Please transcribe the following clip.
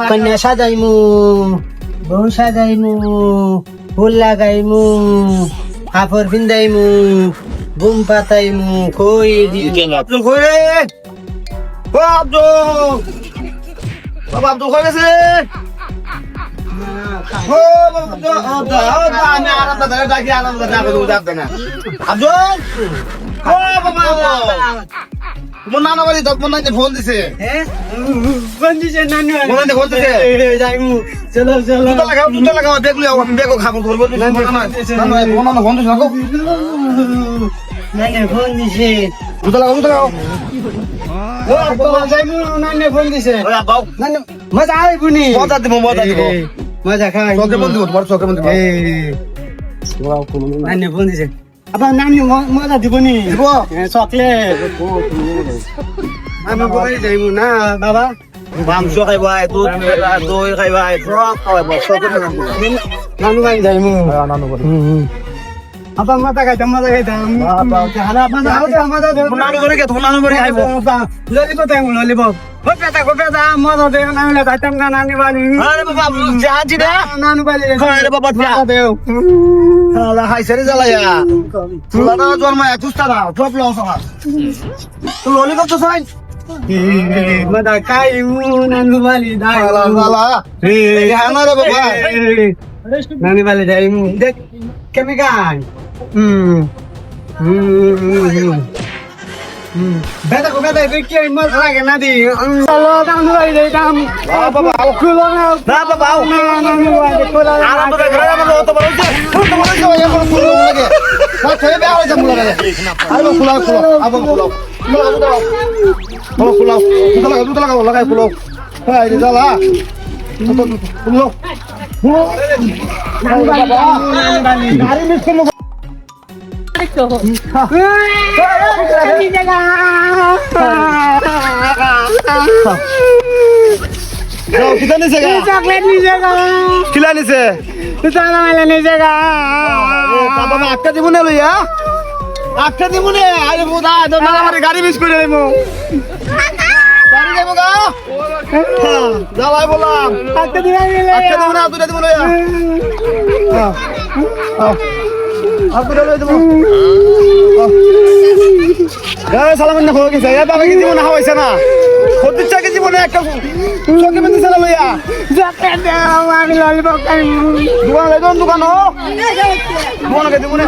কন্যা সাজাইমু, বউ সাজাইমু, ফুল লাগাইমু, কাপড় পিন্দাইমু, বুম পাতাইমু। কই আব্দুল কই রে? ও আব্দুল, বাবা আব্দুল কই গেছে? ও বাবা আব্দুল, আমি আরাম দাদা ডাকি আরাম দাদা ডাকবে না। আব্দুল, ও বাবা মোর নানা বাড়ি তো মোর নাইতে ফোন দিছে। ফোন দিছে নানু, মোর নাইতে ফোন দিছে। যাইমু, চলো চলো। দুটো লাগাও বেগ লিও, আমি বেগও খাবো ধরবো। না ফোন দিছে না গো। নানু ফোন দিছে। দুটো লাগাও। ও আব্বা যাইমু, নানু ফোন দিছে। ওই আব্বাও নানু মজা আইবুনি। মজা দিব। মজা খাই। চোখে বন্ধ দিব, তোমার চোখে বন্ধ দিব। নানু ফোন দিছে। আবার নানু মজা দিবনি। দিব। চকলেট। আমি বলে যাইমু না বাবা। মাংস খাইবা, দুধ দই খাইবা, ফ্রক খাইবা, চোখে বন্ধ দিব। নানু বাড়ি যাইমু। নানু বাড়ি। আবার মজা খাইতাম। নানু বাড়ি কে? তোমার নানু বাড়ি খাইবো। ললিপপ দেবো, ললিপপ। পেঁচা মজা দেও না যাইতাম না নানি বাড়ি। আরে বাবা জাহাজি না? নানু বাড়ি আরে বাবা দেও। শালা হাইসারে জ্বালায়া। তুলা না জন্মায়া তুস্তা না, সব লস আমার। তুই ললিপপ তো খাই। মজা খাইমু নানু বাড়ি শালা শালা। এই আমার বাবা। নানি বাড়ি যাইমু। দেখ কেমন গান। বেটা দেখি মজা লাগে না দি। চলো নানু বাড়ি যাইতাম। বাবা খুলো না। না বাবা নানু বাড়ি খোলা না। আরাম তো ঘরে আমার তো বড় হইছে। তো বড় হইছে ওই আমার ফুল লাগে। না খেয়ে বেয়া হইছে মুলা লাগে। আরে ফুলাও আবার ফুলাও। ফুলাও দুটো লাগাই ফুলাও। এই রে জ্বালা। ফুলাও। গাড়ি মিস করলো। কিতা নিছে গা? চকলেট নিছে গা। কিলা নিছে? নিছে গা। বাবা আটটা দিব না লইয়া? আটটা দিব না? আরে বোধা আমার গাড়ি মিস করে দেবো। গাড়ি দেবো গা? জ্বালাই বললাম। আটটা দিবা আটটা দিব না, দুটা দিব লইয়া। সালাম না হয়ে গেছে। বাবা কি জীবনে হাওয়াইছে না? সত্যি চাকে জীবনে একটা চোখে বেঁধে ছিল লইয়া। আমি ললিপপ খাইমু। দোকান দোকান দিব না।